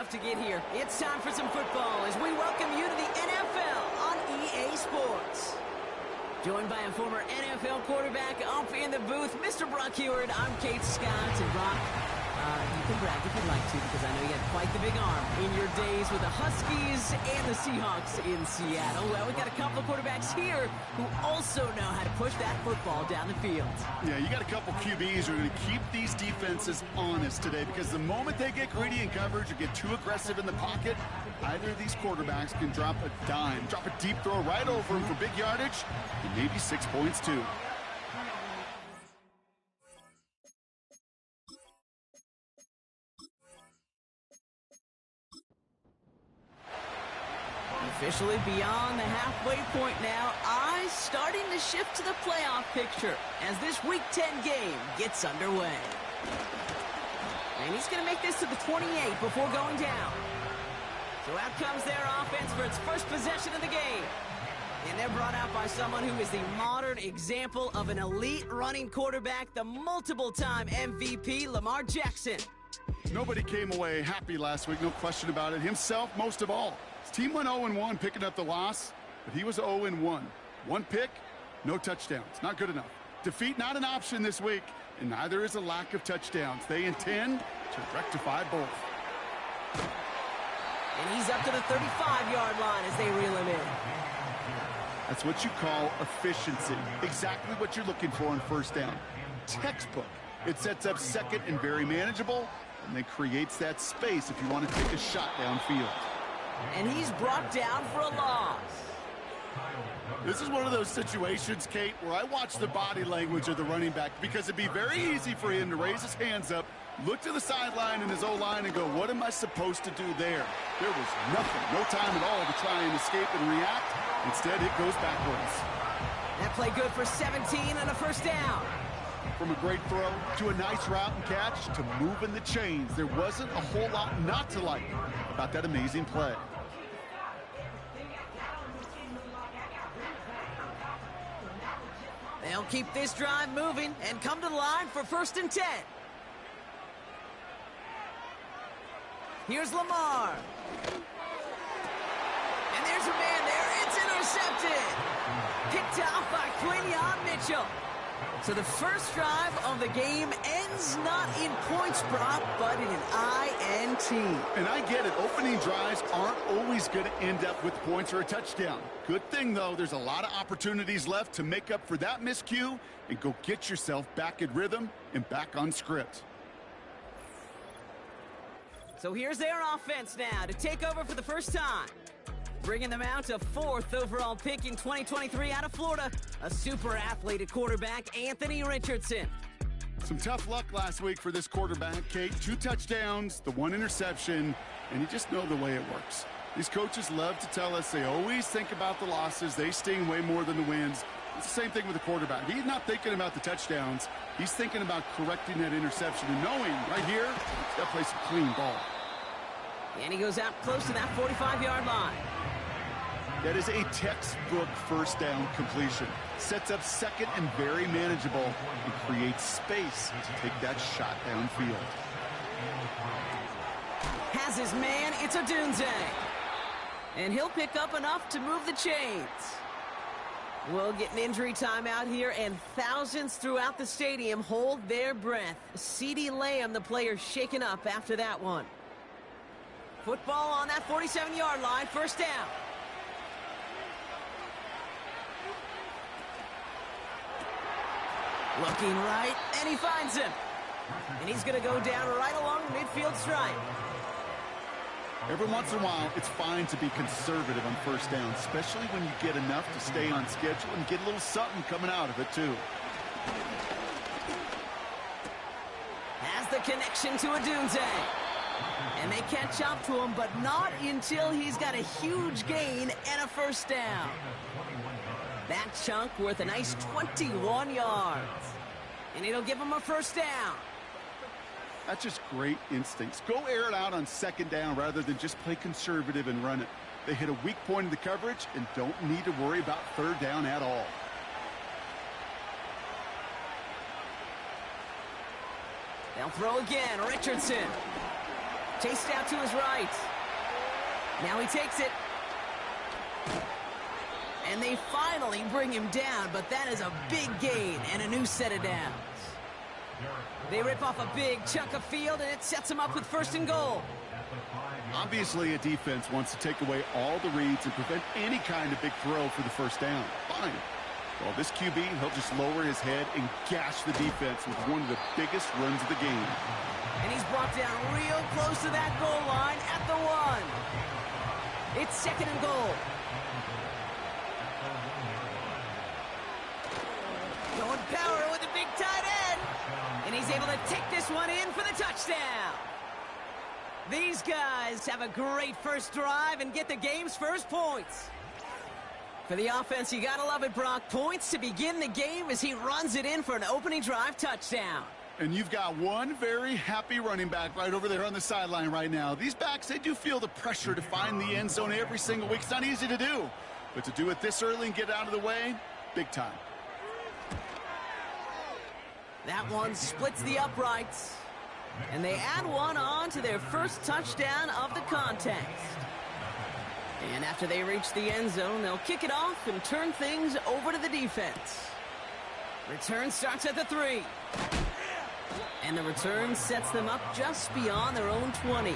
tough to get here. It's time for some football as we welcome you to the NFL on EA Sports. Joined by a former NFL quarterback up in the booth, Mr. Brock Heward. I'm Kate Scott, and Brock, you can brag if you'd like to, because I know you had quite the big arm in your days with the Huskies and the Seahawks in Seattle. Well, we got a couple of quarterbacks here who also know how to push that football down the field. Yeah, you got a couple QBs who are going to keep these defenses honest today, because the moment they get greedy in coverage or get too aggressive in the pocket, either of these quarterbacks can drop a dime, drop a deep throw right over him for big yardage, and maybe 6 points too. Officially beyond the halfway point now, eyes starting to shift to the playoff picture as this Week 10 game gets underway. And he's going to make this to the 28 before going down. So out comes their offense for its first possession of the game. And they're brought out by someone who is the modern example of an elite running quarterback, the multiple-time MVP, Lamar Jackson. Nobody came away happy last week, no question about it. Himself, most of all. His team went 0-1, picking up the loss, but he was 0-1. One pick, no touchdowns. Not good enough. Defeat not an option this week, and neither is a lack of touchdowns. They intend to rectify both. And he's up to the 35-yard line as they reel him in. That's what you call efficiency. Exactly what you're looking for on first down. Textbook. It sets up second and very manageable, and then creates that space if you want to take a shot downfield. And he's brought down for a loss. This is one of those situations, Kate, where I watch the body language of the running back, because it'd be very easy for him to raise his hands up, look to the sideline in his O-line and go, what am I supposed to do there? There was nothing, no time at all to try and escape and react. Instead, it goes backwards. That play good for 17 and a first down. From a great throw to a nice route and catch to moving the chains, there wasn't a whole lot not to like about that amazing play. They'll keep this drive moving and come to the line for 1st and 10. Here's Lamar. And there's a man there. It's intercepted. Picked off by Quinion Mitchell. So the first drive of the game ends not in points, Brock, but in an INT. And I get it. Opening drives aren't always going to end up with points or a touchdown. Good thing, though, there's a lot of opportunities left to make up for that miscue and go get yourself back in rhythm and back on script. So here's their offense now to take over for the first time. Bringing them out to 4th overall pick in 2023 out of Florida, a super athlete at quarterback, Anthony Richardson. Some tough luck last week for this quarterback, Kate. 2 touchdowns, the 1 interception, and you just know the way it works. These coaches love to tell us they always think about the losses. They sting way more than the wins. It's the same thing with the quarterback. He's not thinking about the touchdowns. He's thinking about correcting that interception and knowing right here, he's got to play some clean ball. And he goes out close to that 45-yard line. That is a textbook first down completion. Sets up second and very manageable and creates space to take that shot downfield. Has his man, it's Odunze. And he'll pick up enough to move the chains. We'll get an injury timeout here, and thousands throughout the stadium hold their breath. CeeDee Lamb, the player, shaken up after that one. Football on that 47-yard line, first down. Looking right, and he finds him. And he's going to go down right along the midfield stripe. Every once in a while, it's fine to be conservative on first down, especially when you get enough to stay on schedule and get a little something coming out of it, too. Has the connection to Odunze. And they catch up to him, but not until he's got a huge gain and a first down. That chunk worth a nice 21 yards. And it'll give him a first down. That's just great instincts. Go air it out on second down rather than just play conservative and run it. They hit a weak point in the coverage and don't need to worry about third down at all. They'll throw again. Richardson. Chased out to his right. Now he takes it. And they finally bring him down, but that is a big gain and a new set of downs. They rip off a big chunk of field, and it sets them up with 1st and goal. Obviously, a defense wants to take away all the reads and prevent any kind of big throw for the 1st down. Fine. Well, this QB, he'll just lower his head and gash the defense with one of the biggest runs of the game. And he's brought down real close to that goal line at the 1. It's 2nd and goal. Going power with the big tight end. And he's able to take this one in for the touchdown. These guys have a great first drive and get the game's first points. For the offense, you gotta love it, Brock. Points to begin the game as he runs it in for an opening drive touchdown. And you've got one very happy running back right over there on the sideline right now. These backs, they do feel the pressure to find the end zone every single week. It's not easy to do. But to do it this early and get out of the way, big time. That one splits the uprights. And they add one on to their first touchdown of the contest. And after they reach the end zone, they'll kick it off and turn things over to the defense. Return starts at the 3. And the return sets them up just beyond their own 20.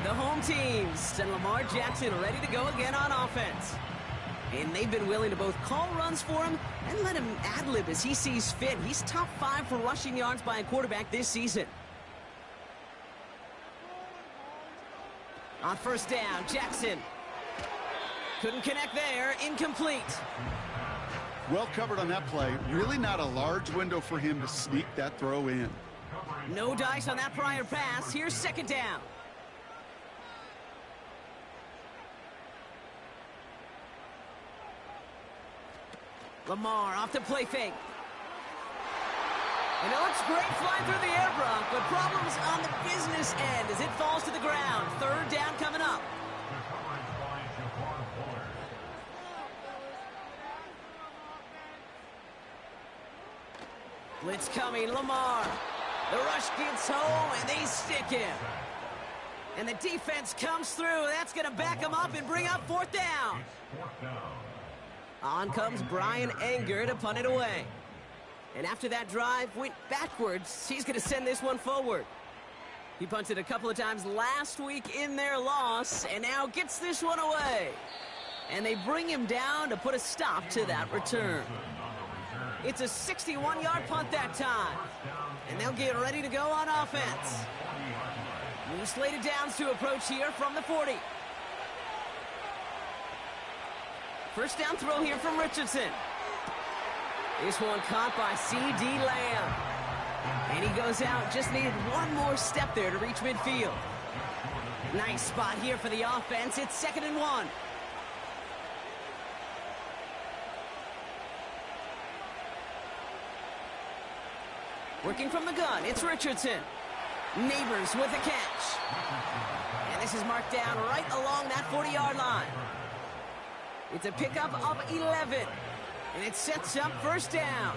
The home team send Lamar Jackson ready to go again on offense. And they've been willing to both call runs for him and let him ad-lib as he sees fit. He's top 5 for rushing yards by a quarterback this season. On 1st down, Jackson. Couldn't connect there. Incomplete. Well covered on that play. Really not a large window for him to sneak that throw in. No dice on that prior pass. Here's 2nd down. Lamar off the play fake. And it looks great flying through the air, Brock, but problems on the business end as it falls to the ground. 3rd down coming up. Blitz coming, Lamar. The rush gets home, and they stick him. And the defense comes through. That's going to back him up and bring up 4th down. On comes Brian Anger to punt it away. And after that drive went backwards, he's going to send this one forward. He punted a couple of times last week in their loss, and now gets this one away. And they bring him down to put a stop to that return. It's a 61-yard punt that time. And they'll get ready to go on offense. New slated downs to approach here from the 40. 1st down throw here from Richardson. This one caught by C.D. Lamb. And he goes out, just needed one more step there to reach midfield. Nice spot here for the offense. It's 2nd and 1. Working from the gun, it's Richardson. Neighbors with the catch. And this is marked down right along that 40-yard line. It's a pickup of 11. And it sets up 1st down.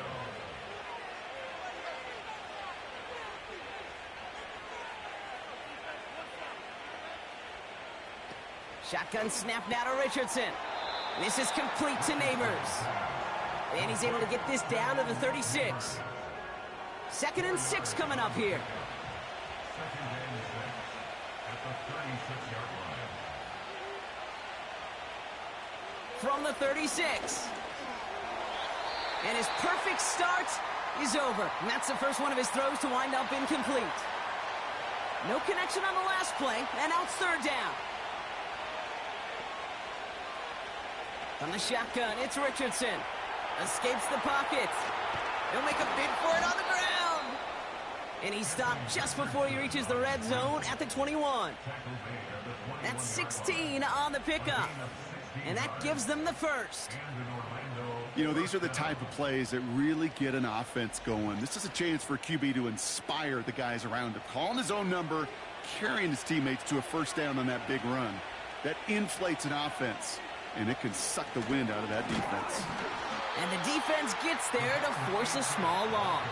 Shotgun snap now to Richardson. And this is complete to Neighbors. And he's able to get this down to the 36. 2nd and 6 coming up here. From the 36. And his perfect start is over. And that's the first one of his throws to wind up incomplete. No connection on the last play, and now it's 3rd down. From the shotgun, it's Richardson. Escapes the pocket. He'll make a bid for it on the ground. And he stopped just before he reaches the red zone at the 21. That's 16 on the pickup. And that gives them the 1st. You know, these are the type of plays that really get an offense going. This is a chance for QB to inspire the guys around him. Calling his own number, carrying his teammates to a 1st down on that big run. That inflates an offense, and it can suck the wind out of that defense. And the defense gets there to force a small loss.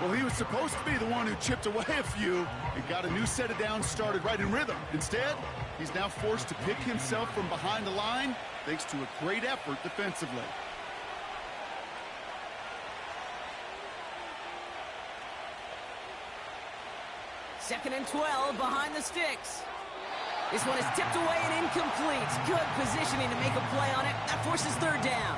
Well, he was supposed to be the one who chipped away a few and got a new set of downs started right in rhythm. Instead, he's now forced to pick himself from behind the line thanks to a great effort defensively. Second and 12 behind the sticks. This one is tipped away and incomplete. Good positioning to make a play on it. That forces third down.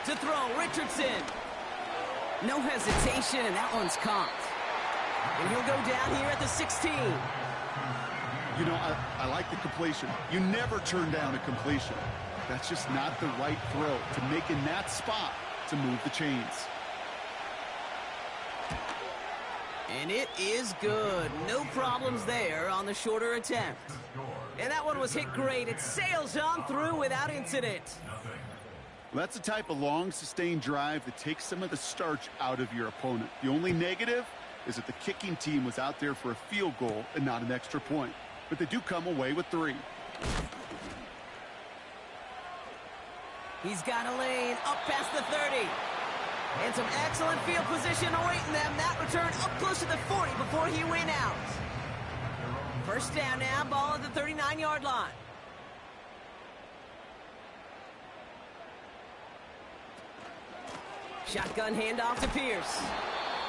To throw, Richardson. No hesitation, and that one's caught. And he'll go down here at the 16. You know, I like the completion. You never turn down a completion. That's just not the right throw to make in that spot to move the chains. And it is good. No problems there on the shorter attempt. And that one was hit great. It sails on through without incident. That's the type of long, sustained drive that takes some of the starch out of your opponent. The only negative is that the kicking team was out there for a field goal and not an extra point. But they do come away with 3. He's got a lane up past the 30. And some excellent field position awaiting them. That return up close to the 40 before he went out. First down now, ball at the 39-yard line. Shotgun handoff to Pierce.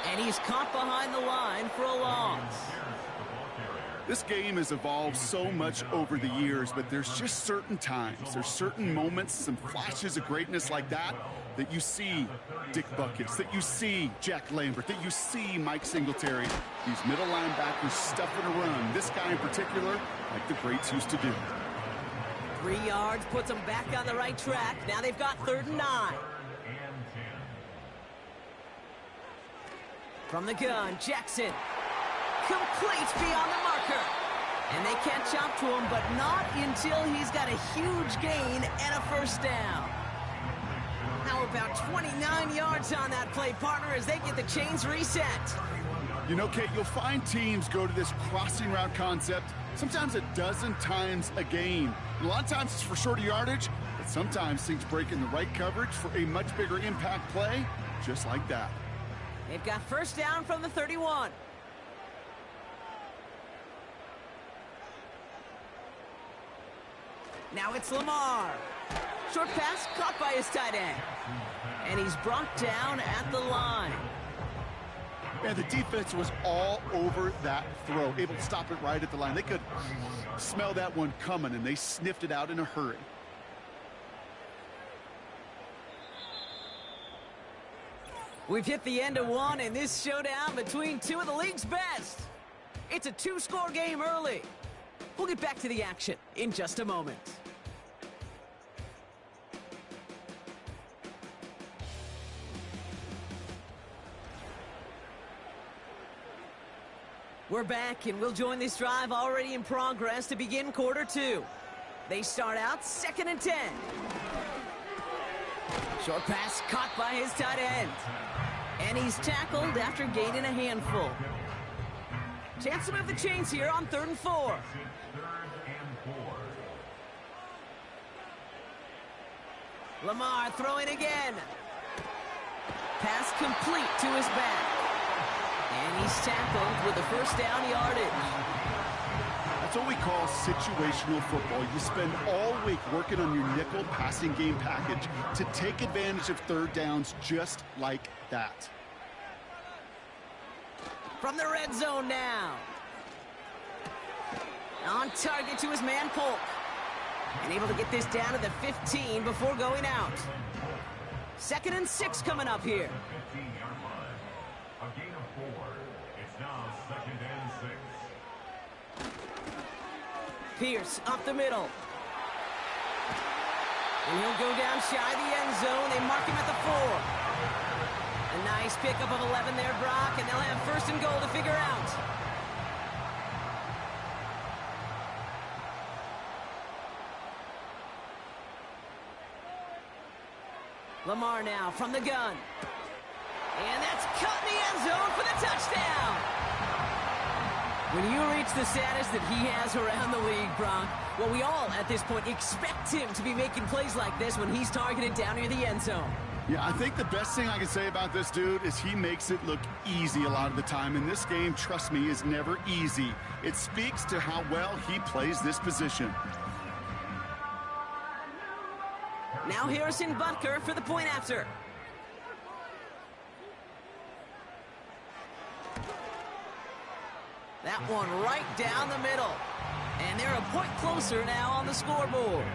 And he's caught behind the line for a loss. This game has evolved so much over the years, but there's just certain times, there's certain moments, some flashes of greatness like that you see Dick Buckets, that you see Jack Lambert, that you see Mike Singletary. These middle linebackers stuffing a run. This guy in particular, like the greats used to do. 3 yards puts them back on the right track. Now they've got 3rd and 9. From the gun, Jackson. Complete beyond the marker. And they catch up to him, but not until he's got a huge gain and a first down. How about 29 yards on that play, partner, as they get the chains reset? You know, Kate, you'll find teams go to this crossing route concept sometimes a dozen times a game. A lot of times it's for shorter yardage, but sometimes things break in the right coverage for a much bigger impact play, just like that. They've got first down from the 31. Now it's Lamar. Short pass caught by his tight end. And he's brought down at the line. And the defense was all over that throw, able to stop it right at the line. They could smell that one coming, and they sniffed it out in a hurry. We've hit the end of one in this showdown between two of the league's best. It's a 2-score game early. We'll get back to the action in just a moment. We're back, and we'll join this drive already in progress to begin quarter 2. They start out 2nd and 10. Short pass caught by his tight end. And he's tackled after gaining a handful. Chance to move the chains here on 3rd and 4. Lamar throwing again. Pass complete to his back. And he's tackled with a first down yardage. That's what we call situational football. You spend all week working on your nickel passing game package to take advantage of 3rd downs just like that. From the red zone now. On target to his man Polk. And able to get this down to the 15 before going out. 2nd and 6 coming up here. Pierce up the middle. And he'll go down shy of the end zone. They mark him at the 4. A nice pickup of 11 there, Brock, and they'll have 1st and goal to figure out. Lamar now from the gun. And that's caught in the end zone for the touchdown. When you reach the status that he has around the league, Brock, well, we all, at this point, expect him to be making plays like this when he's targeted down near the end zone. Yeah, I think the best thing I can say about this dude is he makes it look easy a lot of the time. And this game, trust me, is never easy. It speaks to how well he plays this position. Now Harrison Butker for the point after. That one right down the middle. And they're a point closer now on the scoreboard.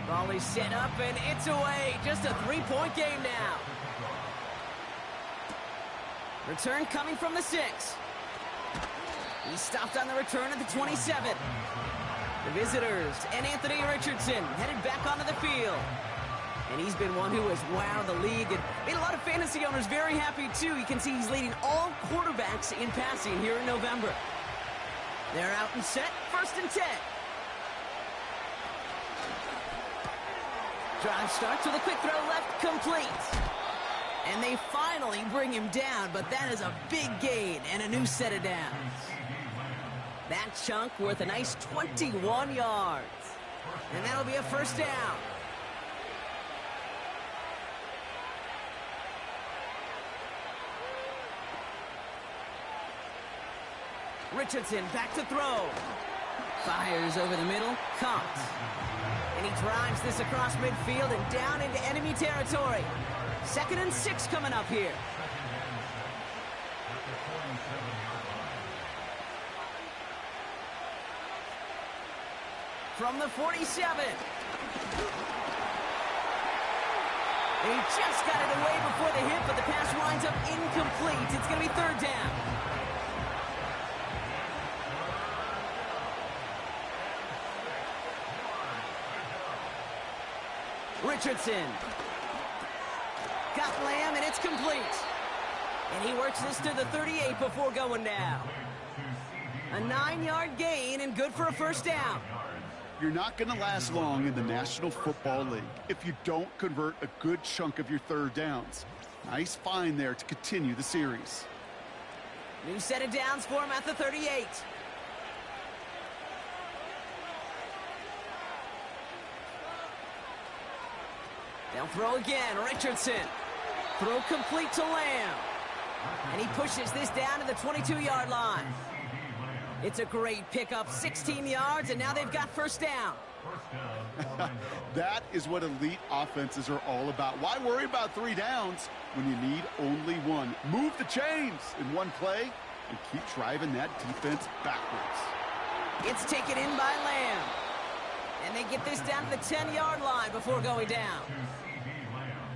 Ball is set up, and it's away. Just a three-point game now. Return coming from the 6. He stopped on the return at the 27. The visitors and Anthony Richardson headed back onto the field. And he's been one who has wowed the league and made a lot of fantasy owners very happy, too. You can see he's leading all quarterbacks in passing here in November. They're out and set, 1st and 10. Drive starts with a quick throw left, complete. And they finally bring him down, but that is a big gain and a new set of downs. That chunk worth a nice 21 yards. And that'll be a 1st down. Richardson back to throw. Fires over the middle, caught. And he drives this across midfield and down into enemy territory. 2nd and 6 coming up here. From the 47. He just got it away before the hit, but the pass winds up incomplete. It's going to be 3rd down. Richardson. Got Lamb, and it's complete. And he works this to the 38 before going down. A 9-yard gain and good for a 1st down. You're not going to last long in the National Football League if you don't convert a good chunk of your 3rd downs. Nice find there to continue the series. New set of downs for him at the 38. They'll throw again. Richardson. Throw complete to Lamb. And he pushes this down to the 22-yard line. It's a great pickup, 16 yards, and now they've got 1st down. That is what elite offenses are all about. Why worry about 3 downs when you need only 1? Move the chains in one play and keep driving that defense backwards. It's taken in by Lamb. And they get this down to the 10-yard line before going down.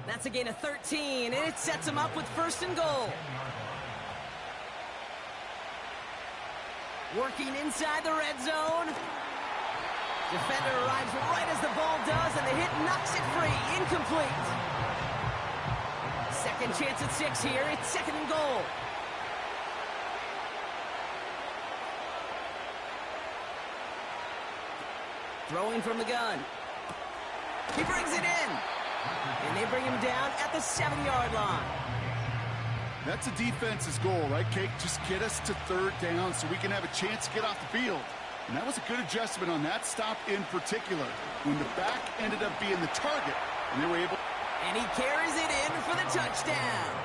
That's a gain of 13, and it sets them up with 1st and goal. Working inside the red zone. Defender arrives right as the ball does, and the hit knocks it free. Incomplete. 2nd chance at 6 here. It's 2nd and goal. Throwing from the gun. He brings it in. And they bring him down at the 7-yard line. That's a defense's goal, right, Kate? Just get us to 3rd down so we can have a chance to get off the field. And that was a good adjustment on that stop in particular, when the back ended up being the target, and they were able... And he carries it in for the touchdown.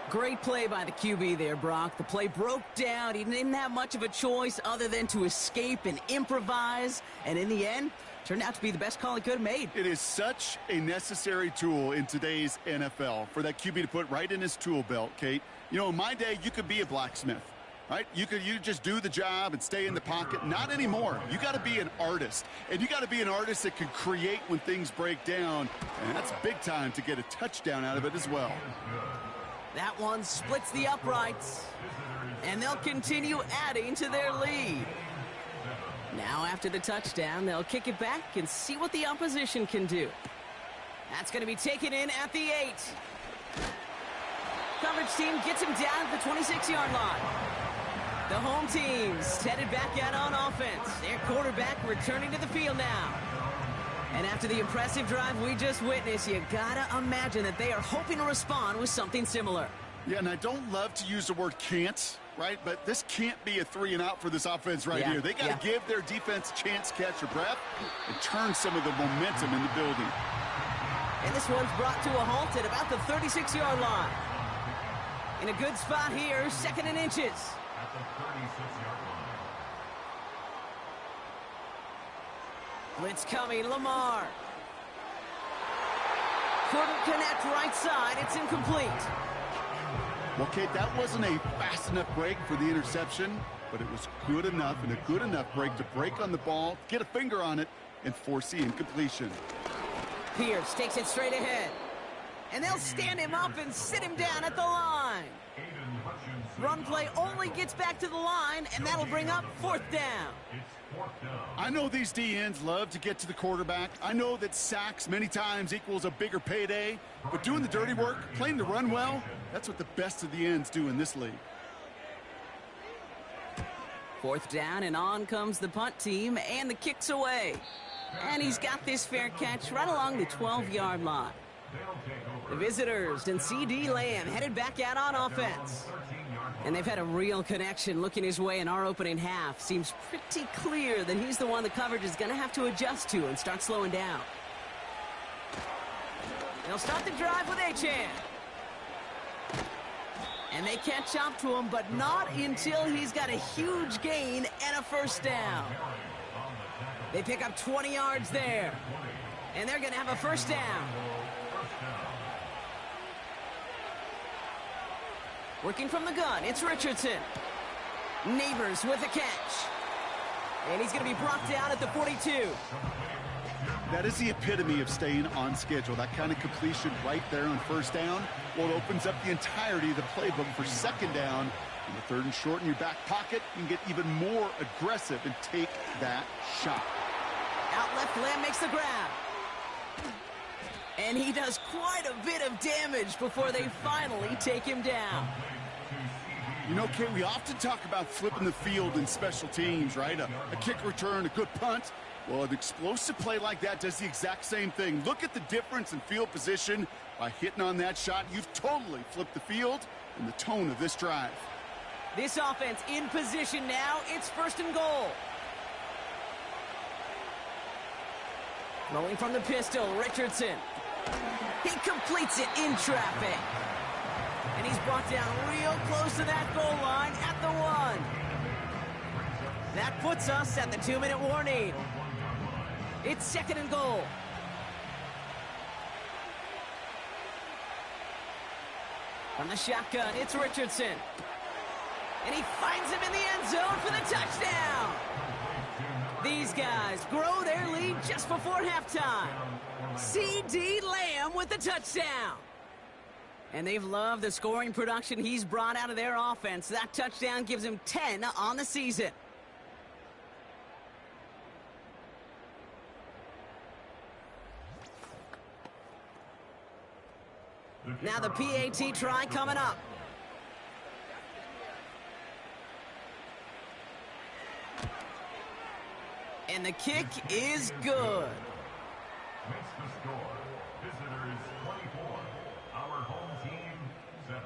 Great play by the QB there, Brock. The play broke down. He didn't have much of a choice other than to escape and improvise. And in the end, turned out to be the best call he could have made. It is such a necessary tool in today's NFL for that QB to put right in his tool belt, Kate. You know, in my day, you could be a blacksmith, right? You just do the job and stay in the pocket. Not anymore. You got to be an artist. And you got to be an artist that can create when things break down. And that's big time to get a touchdown out of it as well. That one splits the uprights. And they'll continue adding to their lead. Now after the touchdown, they'll kick it back and see what the opposition can do. That's going to be taken in at the 8. Coverage team gets him down at the 26-yard line. The home team's headed back out on offense. Their quarterback returning to the field now. And after the impressive drive we just witnessed, you gotta imagine that they are hoping to respond with something similar. Yeah, and I don't love to use the word can't, right? But this can't be a 3-and-out for this offense right here. They got to give their defense a chance to catch their breath and turn some of the momentum in the building. And this one's brought to a halt at about the 36-yard line. In a good spot here, 2nd and inches. At the 36-yard line. Blitz coming, Lamar. Couldn't connect right side. It's incomplete. Well, Kate, that wasn't a fast enough break for the interception, but it was good enough and a good enough break to break on the ball, get a finger on it, and force the incompletion. Pierce takes it straight ahead. And they'll stand him up and sit him down at the line. Run play only gets back to the line, and that'll bring up 4th down. I know these DNs love to get to the quarterback. I know that sacks many times equals a bigger payday, but doing the dirty work, playing the run well, that's what the best of the ends do in this league. 4th down, and on comes the punt team, and the kick's away. And he's got this fair catch right along the 12-yard line. The visitors and C.D. Lamb headed back out on offense. And they've had a real connection looking his way in our opening half. Seems pretty clear that he's the one the coverage is going to have to adjust to and start slowing down. They'll start the drive with Achane. And they catch up to him, but not until he's got a huge gain and a 1st down. They pick up 20 yards there. And they're going to have a 1st down. Working from the gun, it's Richardson. Neighbors with a catch. And he's going to be brought down at the 42. That is the epitome of staying on schedule. That kind of completion right there on 1st down. Well, it opens up the entirety of the playbook for 2nd down. In the 3rd and short in your back pocket, you can get even more aggressive and take that shot. Out left, Lamb makes the grab. And he does quite a bit of damage before they finally take him down. You know, Kate, we often talk about flipping the field in special teams, right? A kick return, a good punt. Well, an explosive play like that does the exact same thing. Look at the difference in field position. By hitting on that shot, you've totally flipped the field and the tone of this drive. This offense in position now. It's 1st and goal. Rolling from the pistol, Richardson. He completes it in traffic. And he's brought down real close to that goal line at the 1. That puts us at the 2-minute warning. It's 2nd and goal. From the shotgun, it's Richardson. And he finds him in the end zone for the touchdown. These guys grow their lead just before halftime. C.D. Lamb with the touchdown. And they've loved the scoring production he's brought out of their offense. That touchdown gives him 10 on the season. Now the PAT try coming up. And the kick is good. Makes the score. Visitors 24. Our home team 7.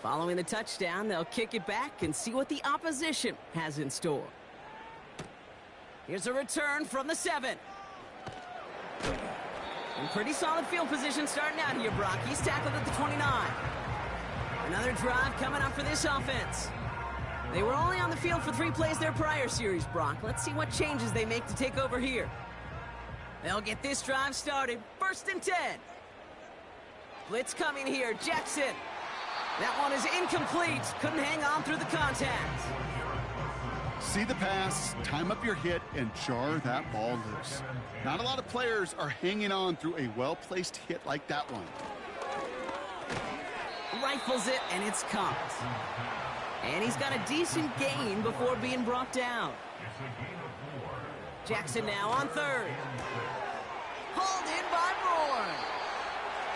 Following the touchdown, they'll kick it back and see what the opposition has in store. Here's a return from the 7. And pretty solid field position starting out here, Brock. He's tackled at the 29. Another drive coming up for this offense. They were only on the field for 3 plays their prior series, Brock. Let's see what changes they make to take over here. They'll get this drive started. 1st and 10. Blitz coming here. Jackson. That one is incomplete. Couldn't hang on through the contact. See the pass, time up your hit, and jar that ball loose. Not a lot of players are hanging on through a well-placed hit like that one. Rifles it, and it's caught. And he's got a decent gain before being brought down. Jackson now on 3rd. Hauled in by Bourne.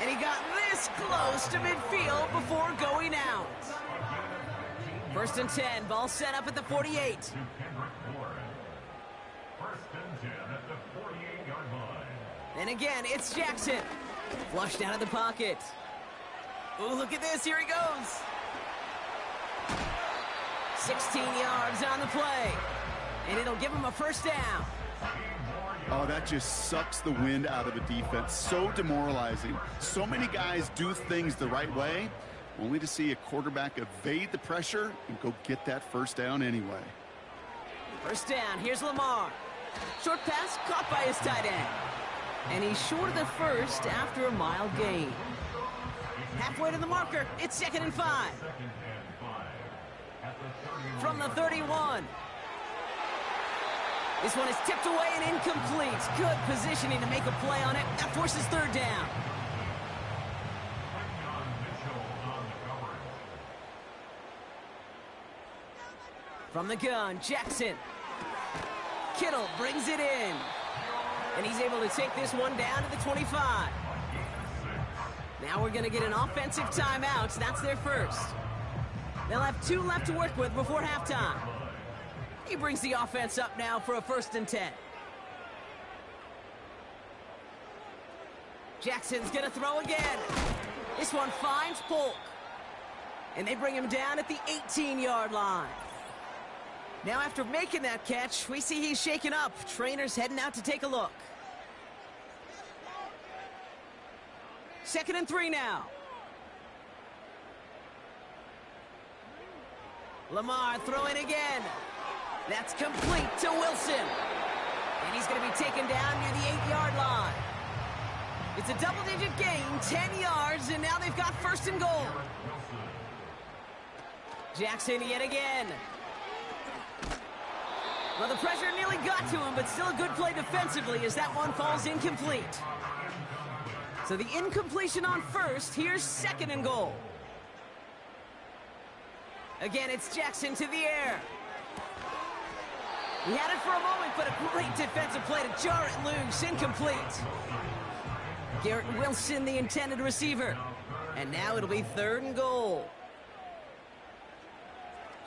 And he got this close to midfield before going out. 1st and 10, ball set up at the 48. 1st and 10 at the 48-yard line. And again, it's Jackson. Flushed out of the pocket. Ooh, look at this. Here he goes. 16 yards on the play. And it'll give him a first down. Oh, that just sucks the wind out of a defense. So demoralizing. So many guys do things the right way, only to see a quarterback evade the pressure and go get that first down anyway. First down, here's Lamar. Short pass caught by his tight end. And he's short of the first after a mile gain. Halfway to the marker, it's 2nd and 5. From the 31. This one is tipped away and incomplete. Good positioning to make a play on it. That forces 3rd down. From the gun, Jackson. Kittle brings it in. And he's able to take this one down to the 25. Now we're going to get an offensive timeout. That's their first. They'll have 2 left to work with before halftime. He brings the offense up now for a 1st and 10. Jackson's going to throw again. This one finds Polk. And they bring him down at the 18-yard line. Now after making that catch, we see he's shaken up. Trainer's heading out to take a look. 2nd and 3 now. Lamar throwing again. That's complete to Wilson. And he's going to be taken down near the 8-yard line. It's a double-digit gain, 10 yards, and now they've got 1st and goal. Jackson yet again. Well, the pressure nearly got to him, but still a good play defensively as that one falls incomplete. So the incompletion on 1st, here's 2nd and goal. Again, it's Jackson to the air. He had it for a moment, but a great defensive play to jar it loose. Incomplete. Garrett Wilson, the intended receiver. And now it'll be 3rd and goal.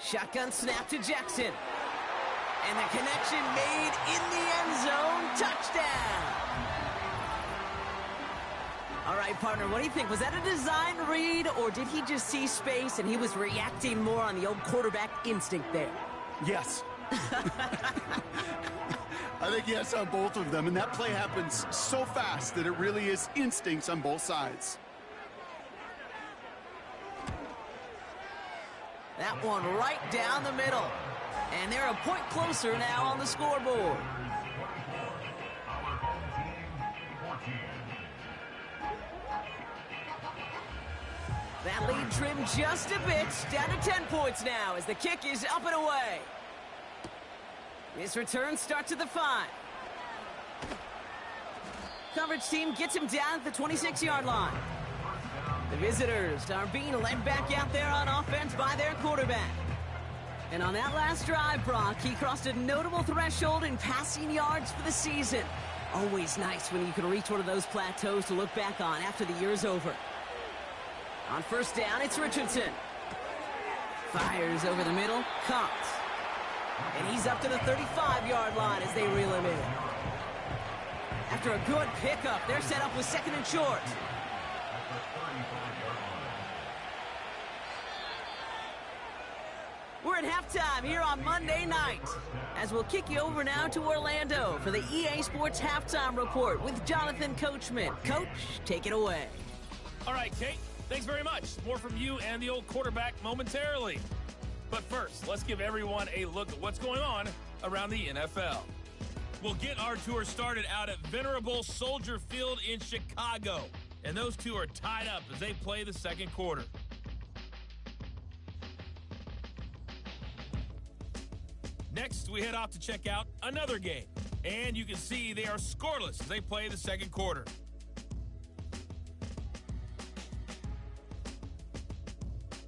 Shotgun snap to Jackson. And the connection made in the end zone. Touchdown. All right, partner, what do you think? Was that a design read, or did he just see space and he was reacting more on the old quarterback instinct there? Yes. I think yes on both of them, and that play happens so fast that it really is instincts on both sides. That one right down the middle. And they're a point closer now on the scoreboard. That lead trimmed just a bit, down to 10 points now as the kick is up and away. This return starts at the 5. Coverage team gets him down at the 26-yard line. The visitors are being led back out there on offense by their quarterback. And on that last drive, Brock, he crossed a notable threshold in passing yards for the season. Always nice when you can reach one of those plateaus to look back on after the year's over. On 1st down, it's Richardson. Fires over the middle, caught. And he's up to the 35-yard line as they reel him in. After a good pickup, they're set up with 2nd and short. We're at halftime here on Monday night, as we'll kick you over now to Orlando for the EA Sports Halftime Report with Jonathan Coachman. Coach, take it away. All right, Kate, thanks very much. More from you and the old quarterback momentarily. But first, let's give everyone a look at what's going on around the NFL. We'll get our tour started out at Venerable Soldier Field in Chicago. And those two are tied up as they play the 2nd quarter. Next, we head off to check out another game. And you can see they are scoreless as they play the 2nd quarter.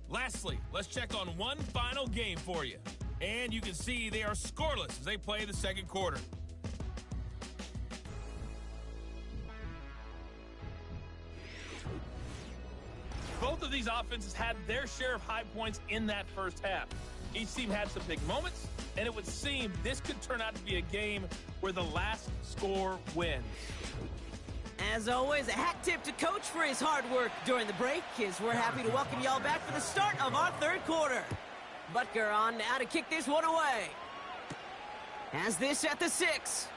Lastly, let's check on one final game for you. And you can see they are scoreless as they play the 2nd quarter. Both of these offenses had their share of high points in that first half. Each team had some big moments, and it would seem this could turn out to be a game where the last score wins. As always, a hat tip to Coach for his hard work during the break, as we're happy to welcome y'all back for the start of our third quarter. Butker on now to kick this one away. Has this at the 6.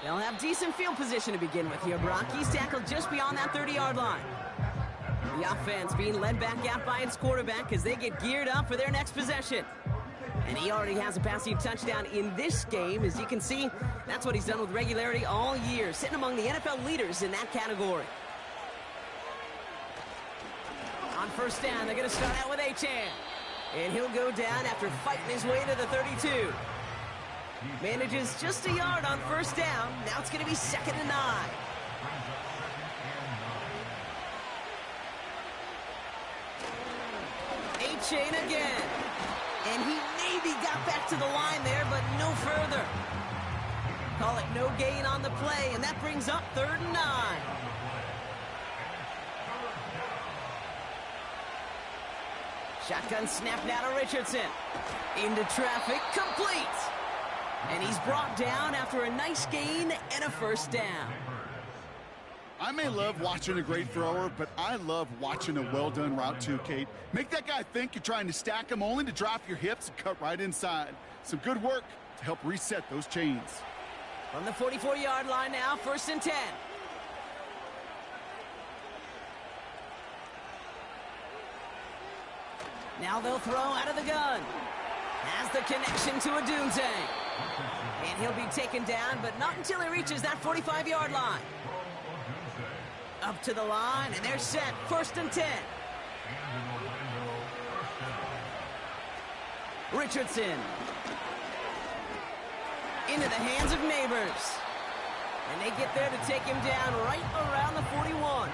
They'll have decent field position to begin with here, Brock. He's tackled just beyond that 30-yard line. The offense being led back out by its quarterback as they get geared up for their next possession. And he already has a passing touchdown in this game. As you can see, that's what he's done with regularity all year, sitting among the NFL leaders in that category. On first down, they're going to start out with Achane. And he'll go down after fighting his way to the 32. Manages just a yard on first down. Now it's going to be 2nd and 9. Achane again. And he maybe got back to the line there, but no further. Call it no gain on the play, and that brings up 3rd and 9. Shotgun snap now to Richardson. Into traffic, complete. And he's brought down after a nice gain and a first down. I may love watching a great thrower, but I love watching a well-done route too, Kate. Make that guy think you're trying to stack him only to drop your hips and cut right inside. Some good work to help reset those chains. From the 44-yard line now, 1st and 10. Now they'll throw out of the gun. Has the connection to Odunze. And he'll be taken down, but not until he reaches that 45-yard line. Up to the line, and they're set. 1st and 10. Richardson. Into the hands of Neighbors. And they get there to take him down right around the 41. Well,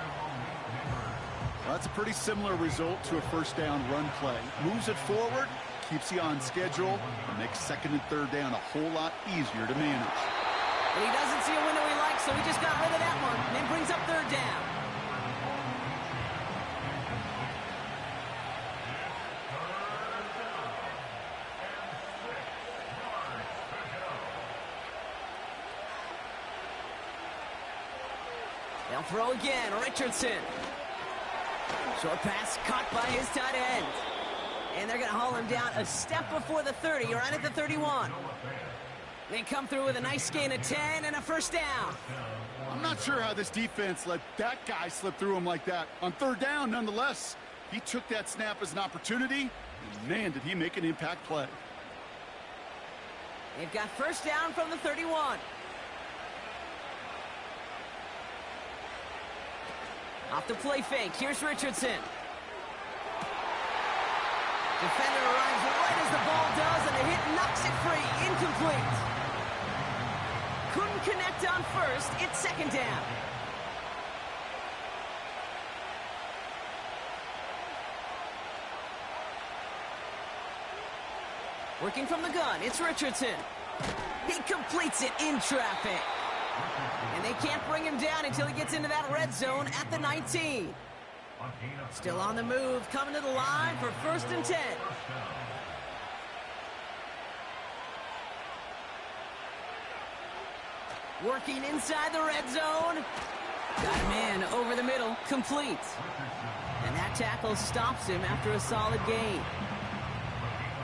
that's a pretty similar result to a first down run play. Moves it forward, keeps you on schedule, and makes 2nd and 3rd down a whole lot easier to manage. And he doesn't see a window he likes, so he just got rid of that one, and then brings up 3rd down. They'll throw again, Richardson. Short pass caught by his tight end. And they're going to haul him down a step before the 30, right at the 31. They come through with a nice gain of 10 and a first down. I'm not sure how this defense let that guy slip through him like that. On 3rd down, nonetheless, he took that snap as an opportunity, and man, did he make an impact play. They've got first down from the 31. Off the play fake, here's Richardson. Defender arrives right as the ball does, and the hit knocks it free. Incomplete. Couldn't connect on first. It's 2nd down. Working from the gun, it's Richardson. He completes it in traffic. And they can't bring him down until he gets into that red zone at the 19. Still on the move, coming to the line for 1st and 10. Working inside the red zone. Got a man over the middle, complete. And that tackle stops him after a solid gain.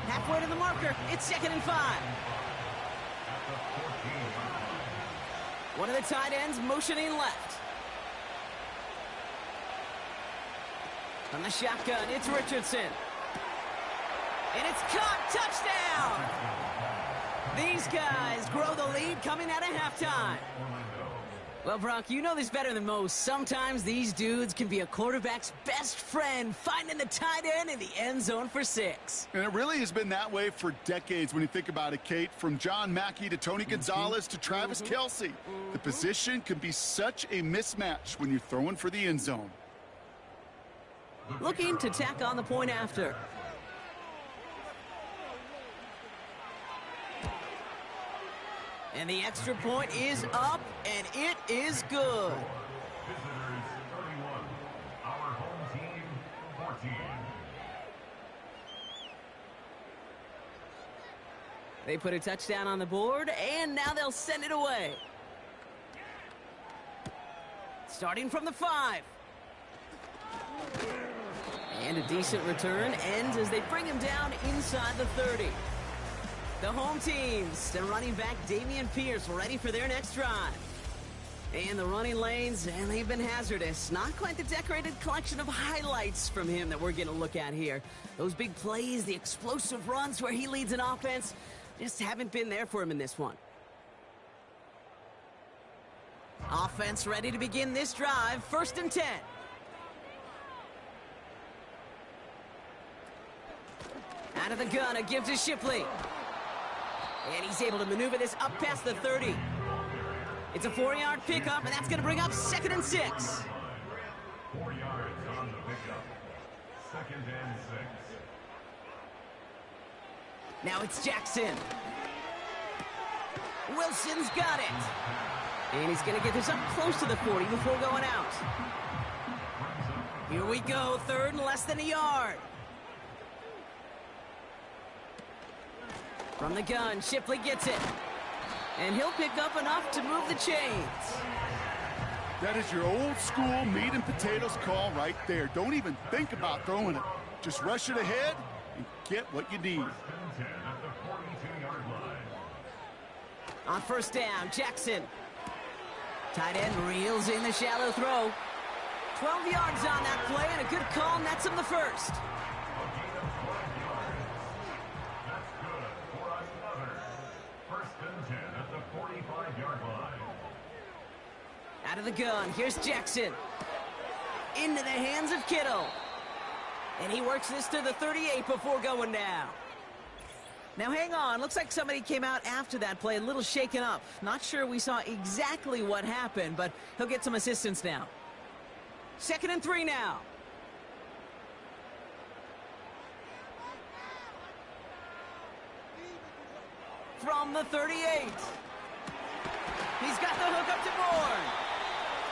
Halfway to the marker, it's 2nd and 5. One of the tight ends motioning left. From the shotgun, it's Richardson. And it's caught, touchdown! These guys grow the lead coming out of halftime. Well, Brock, you know this better than most. Sometimes these dudes can be a quarterback's best friend, finding the tight end in the end zone for 6. And it really has been that way for decades when you think about it, Kate. From John Mackey to Tony Gonzalez to Travis Kelce. The position can be such a mismatch when you're throwing for the end zone. Looking to tack on the point after. And the extra point is up, and it is good. Visitors 31, our home team 14. They put a touchdown on the board, and now they'll send it away. Starting from the 5. And a decent return ends as they bring him down inside the 30. The home teams, the running back Dameon Pierce ready for their next drive. And the running lanes, and they've been hazardous. Not quite the decorated collection of highlights from him that we're going to look at here. Those big plays, the explosive runs where he leads an offense, just haven't been there for him in this one. Offense ready to begin this drive. 1st and 10. Out of the gun, it gives to Shipley. And he's able to maneuver this up past the 30. It's a 4-yard pickup, and that's going to bring up 2nd and 6. 4 yards on the pickup. 2nd and 6. Now it's Jackson. Wilson's got it. And he's going to get this up close to the 40 before going out. Here we go, 3rd and less than a yard. From the gun, Shipley gets it. And he'll pick up enough to move the chains. That is your old school meat and potatoes call right there. Don't even think about throwing it. Just rush it ahead and get what you need. 1st and 10 at the 42-yard line. On 1st down, Jackson. Tight end reels in the shallow throw. 12 yards on that play, and a good call nets him the 1st. A gain of 5 yards. That's good for another. 1st and 10 at the 45-yard line. Out of the gun, here's Jackson. Into the hands of Kittle. And he works this to the 38 before going down. Now hang on, looks like somebody came out after that play a little shaken up. Not sure we saw exactly what happened, but he'll get some assistance now. 2nd and 3 now. From the 38. He's got the hook up to Bourne.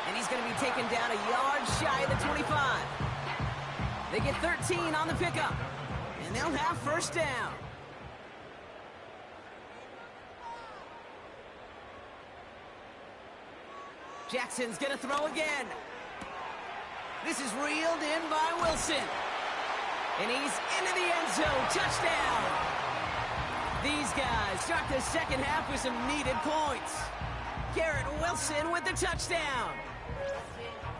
And he's going to be taken down a yard shy of the 25. They get 13 on the pickup. And they'll have 1st down. Jackson's going to throw again. This is reeled in by Wilson. And he's into the end zone. Touchdown. These guys start the 2nd half with some needed points. Garrett Wilson with the touchdown.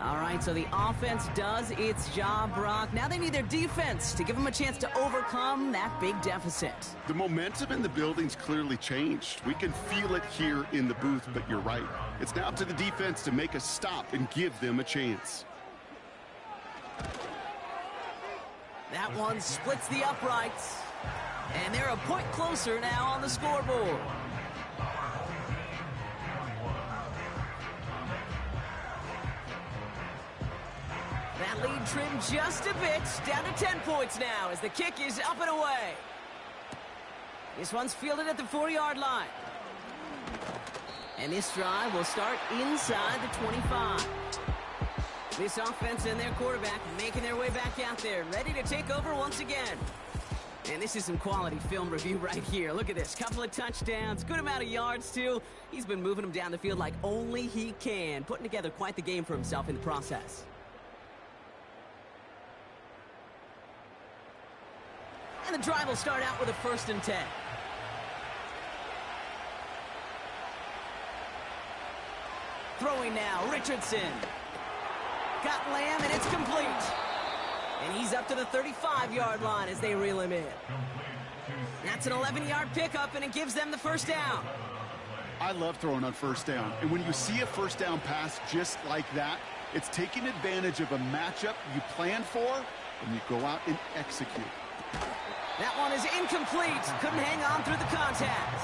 All right, so the offense does its job, Brock. Now they need their defense to give them a chance to overcome that big deficit. The momentum in the building's clearly changed. We can feel it here in the booth, but you're right. It's now up to the defense to make a stop and give them a chance. That one splits the uprights. And they're a point closer now on the scoreboard. That lead trimmed just a bit, down to 10 points now as the kick is up and away. This one's fielded at the 4-yard line. And this drive will start inside the 25. This offense and their quarterback making their way back out there, ready to take over once again. And this is some quality film review right here. Look at this. Couple of touchdowns, good amount of yards, too. He's been moving them down the field like only he can, putting together quite the game for himself in the process. And the drive will start out with a 1st and 10. Throwing now, Richardson. Got Lamb, and it's complete. And he's up to the 35-yard line as they reel him in. That's an 11-yard pickup, and it gives them the 1st down. I love throwing on 1st down. And when you see a 1st down pass just like that, it's taking advantage of a matchup you planned for, and you go out and execute. That one is incomplete. Couldn't hang on through the contact.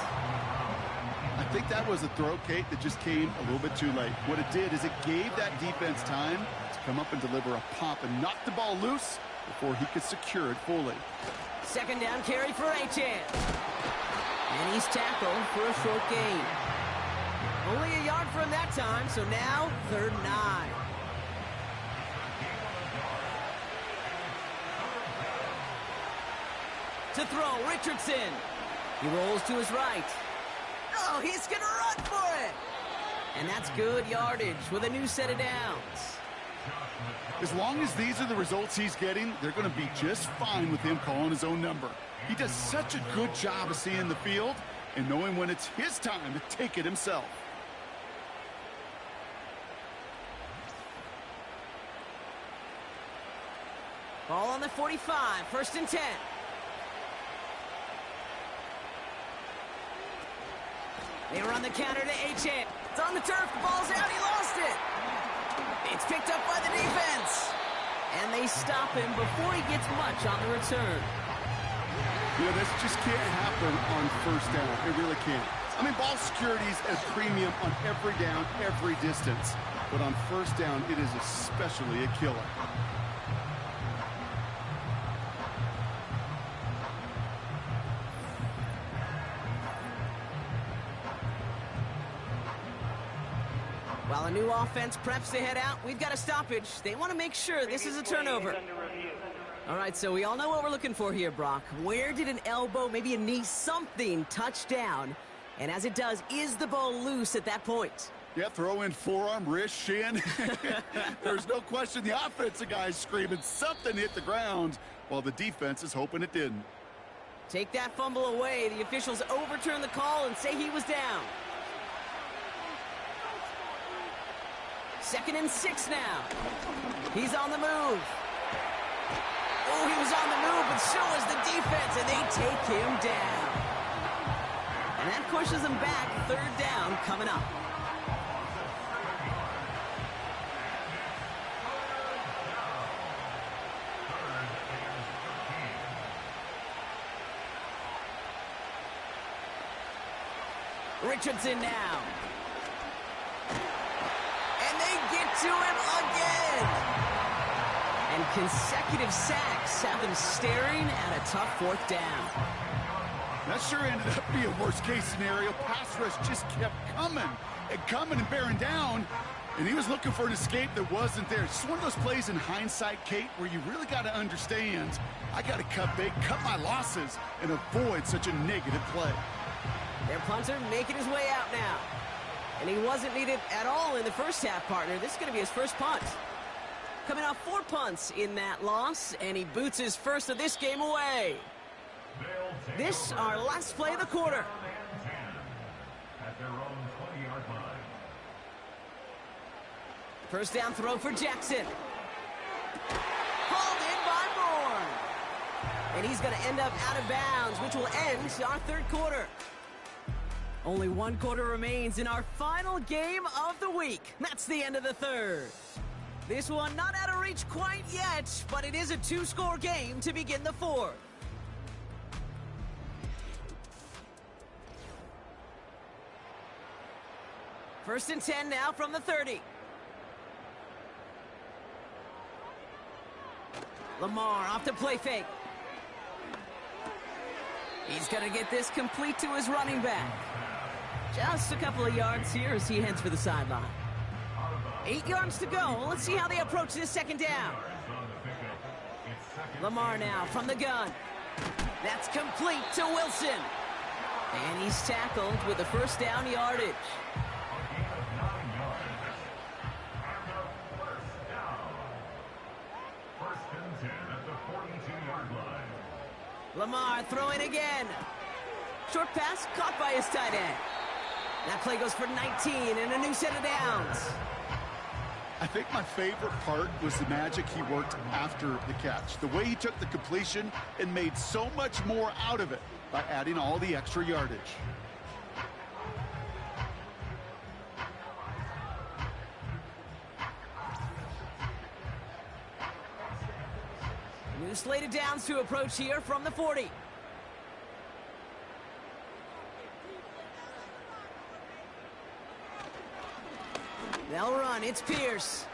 I think that was a throw, Kate, that just came a little bit too late. What it did is it gave that defense time to come up and deliver a pop and knock the ball loose before he could secure it fully. 2nd down carry for Achane. And he's tackled for a short gain. Only a yard from that time, so now 3rd and 9. To throw, Richardson. He rolls to his right. Oh, he's going to run for it. And that's good yardage with a new set of downs. As long as these are the results he's getting, they're going to be just fine with him calling his own number. He does such a good job of seeing the field and knowing when it's his time to take it himself. Ball on the 45, 1st and 10. They run the counter to H.A. It's on the turf, the ball's out, he lost it. It's picked up by the defense. And they stop him before he gets much on the return. You know, this just can't happen on 1st down. It really can't. I mean, ball security is at a premium on every down, every distance. But on 1st down, it is especially a killer. While a new offense preps to head out, we've got a stoppage. They want to make sure this is a turnover. All right, so we all know what we're looking for here, Brock. Where did an elbow, maybe a knee, something touch down? And as it does, is the ball loose at that point? Yeah, throw in forearm, wrist, shin. There's no question the offensive guy's screaming something hit the ground while the defense is hoping it didn't. Take that fumble away. The officials overturn the call and say he was down. 2nd and 6 now. He's on the move. Oh, he was on the move, but so was the defense, and they take him down. And that pushes him back. 3rd down coming up. Richardson now. And they get to him again. And consecutive sacks have them staring at a tough 4th down. That sure ended up being a worst-case scenario. Pass rush just kept coming and bearing down. And he was looking for an escape that wasn't there. It's just one of those plays in hindsight, Kate, where you really got to understand, I got to cut bait, cut my losses, and avoid such a negative play. Their punter making his way out now. And he wasn't needed at all in the first half, partner. This is going to be his first punt. Coming off 4 punts in that loss, and he boots his first of this game away. This, our last play of the quarter. At their own 20-yard line. 1st down throw for Jackson. Called in by Bourne. And he's going to end up out of bounds, which will end our 3rd quarter. Only 1 quarter remains in our final game of the week. That's the end of the 3rd. This one not out of reach quite yet, but it is a 2-score game to begin the 4th. First and 10 now from the 30. Lamar off to play fake. He's going to get this complete to his running back. Just a couple of yards here as he heads for the sideline. 8 yards to go. Let's see how they approach this 2nd down. Lamar now from the gun. That's complete to Wilson. And he's tackled with the 1st down yardage. Lamar throwing again. Short pass caught by his tight end. That play goes for 19 and a new set of downs. I think my favorite part was the magic he worked after the catch. The way he took the completion and made so much more out of it by adding all the extra yardage. New slated downs to approach here from the 40. They'll run. It's Pierce.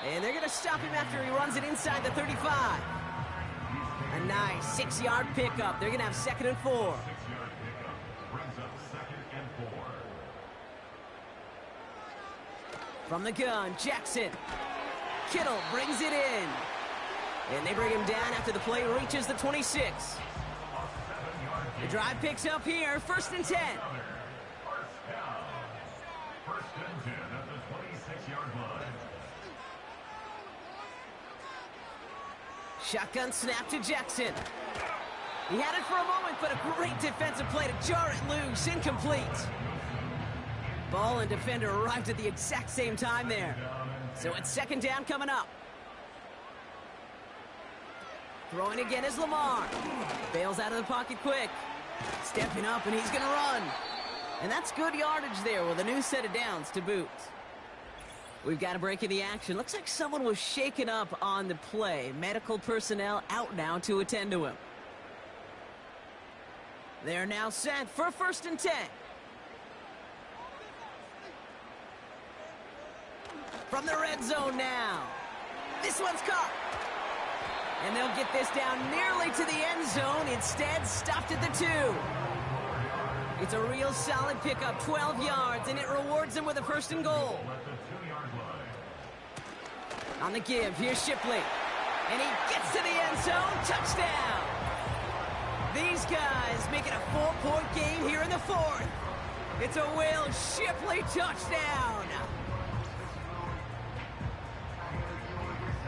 And they're going to stop him after he runs it inside the 35. A nice 6-yard pickup. They're going to have 2nd and 4. 6-yard pickup brings up 2nd and 4. From the gun, Jackson. Kittle brings it in. And they bring him down after the play reaches the 26. A 7-yard The drive picks up here, 1st and 10. First down. First and 10 at the 26-yard line. Shotgun snap to Jackson. He had it for a moment, but a great defensive play to jar it loose. Incomplete. Ball and defender arrived at the exact same time there. So it's 2nd down coming up. Throwing again is Lamar. Bails out of the pocket quick. Stepping up, and he's going to run. And that's good yardage there with a new set of downs to boot. We've got a break in the action. Looks like someone was shaken up on the play. Medical personnel out now to attend to him. They're now set for 1st and 10. From the red zone now. This one's caught. And they'll get this down nearly to the end zone. Instead, stopped at the 2. It's a real solid pickup, 12 yards, and it rewards them with a 1st and goal. On the give, here's Shipley. And he gets to the end zone. Touchdown! These guys make it a 4-point game here in the 4th. It's a Will Shipley touchdown.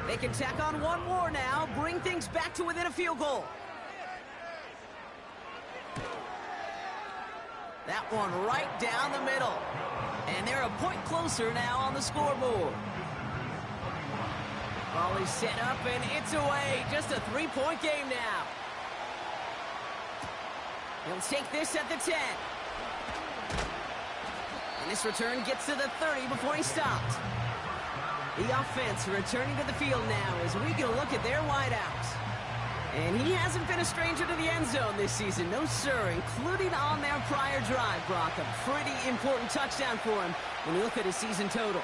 They can tack on one more now, bring things back to within a field goal. That one right down the middle. And they're a point closer now on the scoreboard. Ball is set up, and it's away. Just a 3-point game now. He'll take this at the 10. And this return gets to the 30 before he stopped. The offense returning to the field now as we get a look at their wideouts. And he hasn't been a stranger to the end zone this season. No, sir, including on their prior drive, Brock. A pretty important touchdown for him when you look at his season total.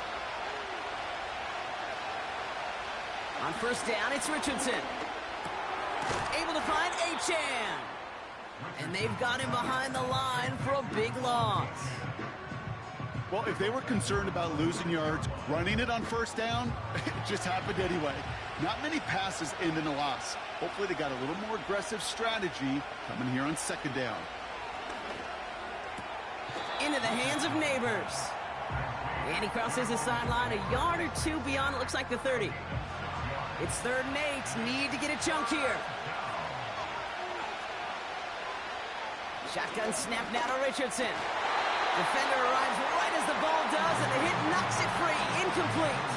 On 1st down, it's Richardson. Able to find Achane. And they've got him behind the line for a big loss. Well, if they were concerned about losing yards, running it on 1st down, it just happened anyway. Not many passes end in a loss. Hopefully they got a little more aggressive strategy coming here on 2nd down. Into the hands of Neighbors. And he crosses the sideline a yard or 2 beyond, it looks like the 30. It's 3rd and 8. Need to get a chunk here. Shotgun snap now to Richardson. Defender arrives right as the ball does, and the hit knocks it free. Incomplete.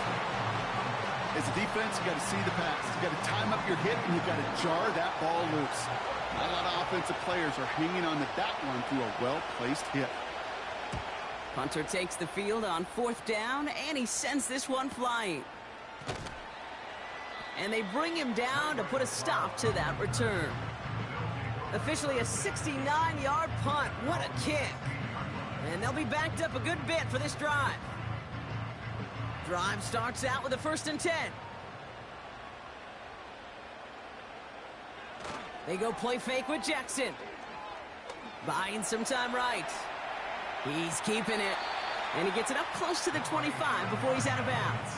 As a defense, you got to see the pass. You got to time up your hit, and you got to jar that ball loose. Not a lot of offensive players are hanging on to that one through a well-placed hit. Punter takes the field on 4th down, and he sends this one flying. And they bring him down to put a stop to that return. Officially a 69-yard punt. What a kick. And they'll be backed up a good bit for this drive. Drive starts out with a 1st and 10. They go play fake with Jackson. Buying some time right. He's keeping it. And he gets it up close to the 25 before he's out of bounds.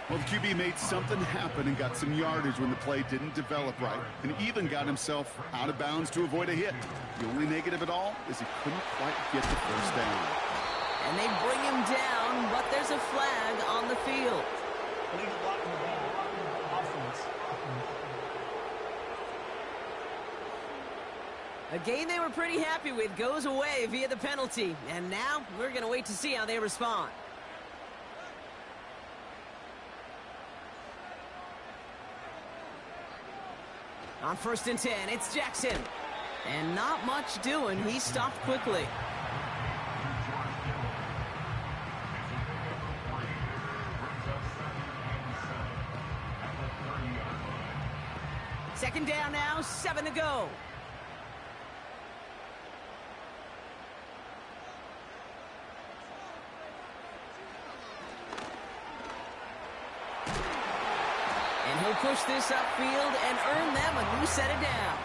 Well, the QB made something happen and got some yardage when the play didn't develop right, and even got himself out of bounds to avoid a hit. The only negative at all is he couldn't quite get the 1st down. And they bring him down, but there's a flag on the field. A game they were pretty happy with goes away via the penalty, and now we're going to wait to see how they respond. On 1st and 10, it's Jackson. And not much doing. He stopped quickly. Second down now, 7 to go. And he'll push this upfield and earn them a new set of downs.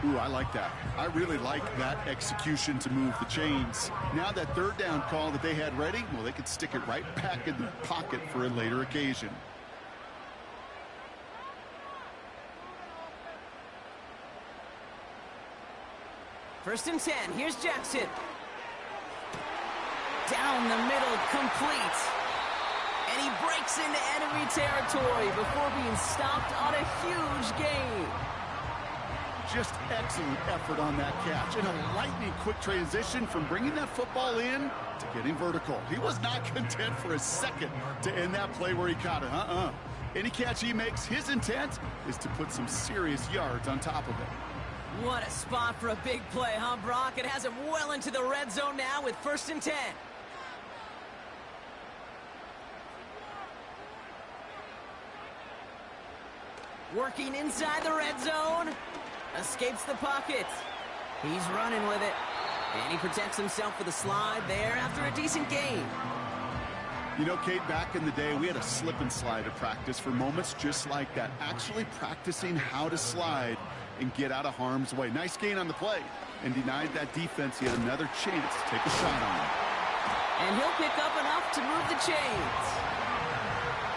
Ooh, I like that. I really like that execution to move the chains. Now that 3rd down call that they had ready, well, they could stick it right back in their pocket for a later occasion. First and 10. Here's Jackson. Down the middle, complete. And he breaks into enemy territory before being stopped on a huge gain. Just excellent effort on that catch. And a lightning quick transition from bringing that football in to getting vertical. He was not content for a second to end that play where he caught it. Any catch he makes, his intent is to put some serious yards on top of it. What a spot for a big play, huh, Brock? It has him well into the red zone now with first and 10. Working inside the red zone. Escapes the pocket. He's running with it. And he protects himself with a slide there after a decent gain. You know, Kate, back in the day, we had a slip and slide at practice for moments just like that. Actually practicing how to slide and get out of harm's way. Nice gain on the play. And denied that defense yet another chance to take a shot on him. And he'll pick up enough to move the chains.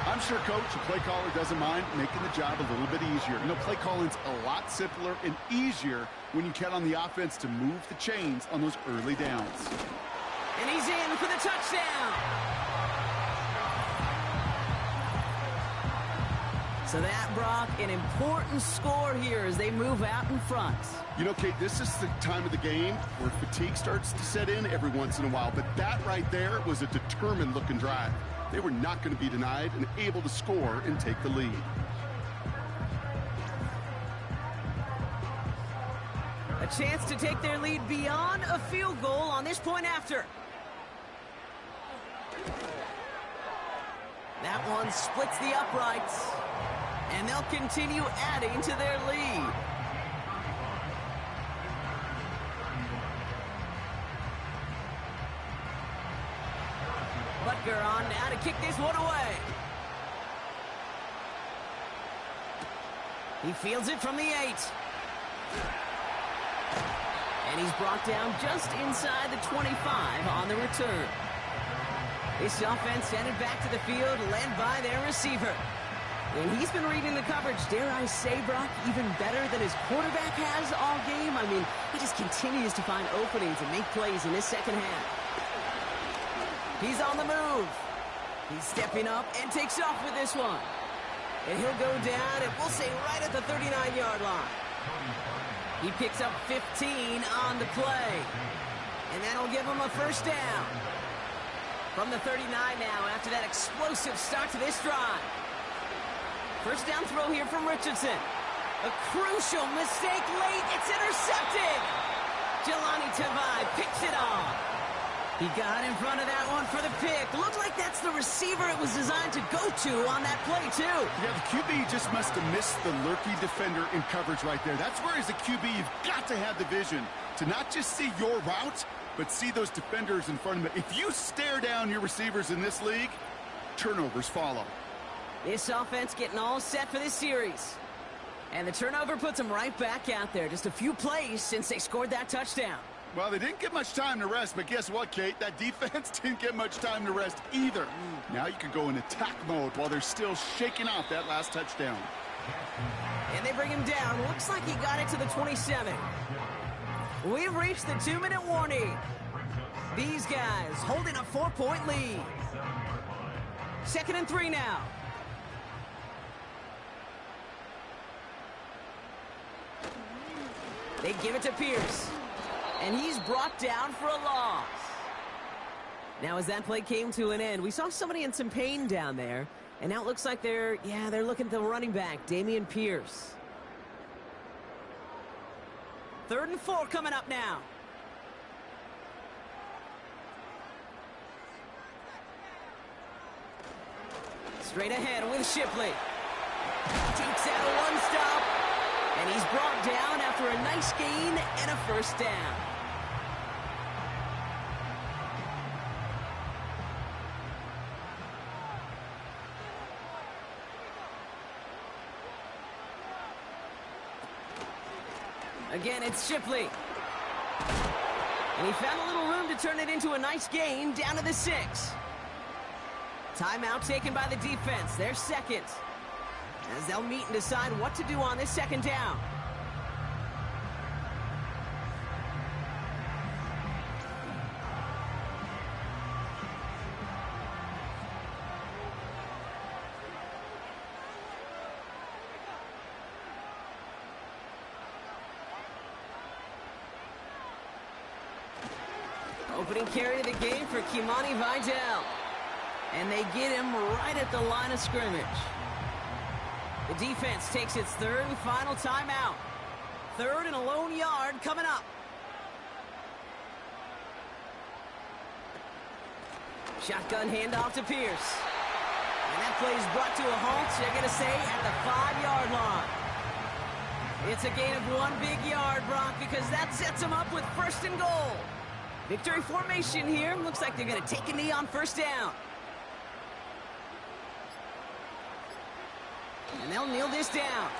I'm sure Coach, the play caller, doesn't mind making the job a little bit easier. You know, play calling's a lot simpler and easier when you count on the offense to move the chains on those early downs. And he's in for the touchdown. So that, Brock, an important score here as they move out in front. You know, Kate, this is the time of the game where fatigue starts to set in every once in a while. But that right there was a determined-looking drive. They were not going to be denied and able to score and take the lead. A chance to take their lead beyond a field goal on this point after. That one splits the uprights. And they'll continue adding to their lead. Butker on now to kick this one away. He fields it from the 8. And he's brought down just inside the 25 on the return. This offense headed back to the field, led by their receiver. And he's been reading the coverage, dare I say, Brock, even better than his quarterback has all game. I mean, he just continues to find openings and make plays in this second half. He's on the move. He's stepping up and takes off with this one. And he'll go down, and we'll say right at the 39-yard line. He picks up 15 on the play. And that'll give him a first down. From the 39 now after that explosive start to this drive. First down throw here from Richardson. A crucial mistake late. It's intercepted. Jelani Tavai picks it off. He got in front of that one for the pick. Looked like that's the receiver it was designed to go to on that play, too. Yeah, the QB just must have missed the lurky defender in coverage right there. That's where, as a QB, you've got to have the vision to not just see your route, but see those defenders in front of it. If you stare down your receivers in this league, turnovers follow. This offense getting all set for this series. And the turnover puts them right back out there. Just a few plays since they scored that touchdown. Well, they didn't get much time to rest, but guess what, Kate? That defense didn't get much time to rest either. Now you can go in attack mode while they're still shaking out that last touchdown. And they bring him down. Looks like he got it to the 27. We've reached the 2-minute warning. These guys holding a 4-point lead. 2nd and 3 now. They give it to Pierce. And he's brought down for a loss. Now, as that play came to an end, we saw somebody in some pain down there. And now it looks like they're looking at the running back, Dameon Pierce. 3rd and 4 coming up now. Straight ahead with Shipley. Takes out a one-stop. And he's brought down after a nice gain and a first down. Again, it's Shipley. And he found a little room to turn it into a nice gain down to the 6. Timeout taken by the defense. Their second. As they'll meet and decide what to do on this second down. Opening carry of the game for Kimani Vidal. And they get him right at the line of scrimmage. The defense takes its third and final timeout. Third and a lone yard coming up. Shotgun handoff to Pierce. And that play is brought to a halt, they're going to say, at the 5-yard line. It's a gain of 1 big yard, Brock, because that sets them up with first and goal. Victory formation here. Looks like they're going to take a knee on first down. And they'll kneel this down.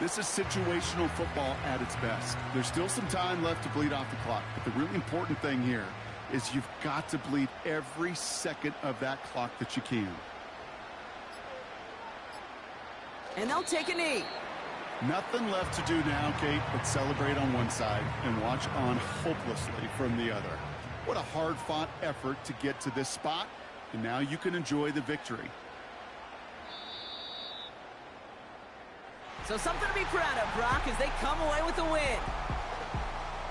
This is situational football at its best. There's still some time left to bleed off the clock, but the really important thing here is you've got to bleed every second of that clock that you can. And they'll take a knee. Nothing left to do now, Kate, but celebrate on one side and watch on hopelessly from the other. What a hard-fought effort to get to this spot, and now you can enjoy the victory. So something to be proud of, Brock, as they come away with the win.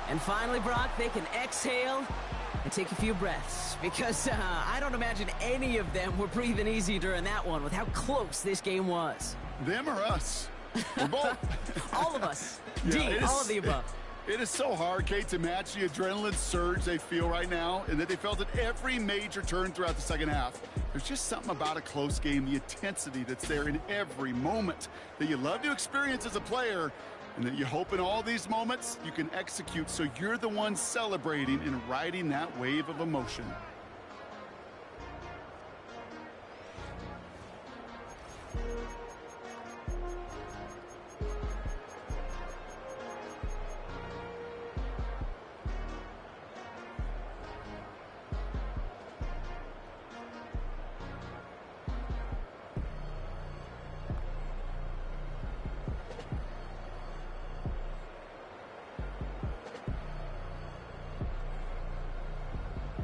And finally, Brock, they can exhale and take a few breaths, because I don't imagine any of them were breathing easy during that one with how close this game was. Them or us? We're both. All of us. Yeah, all of the above. It is so hard, Kate, to match the adrenaline surge they feel right now, and that they felt at every major turn throughout the second half. There's just something about a close game, the intensity that's there in every moment that you love to experience as a player, and that you hope in all these moments you can execute so you're the one celebrating and riding that wave of emotion.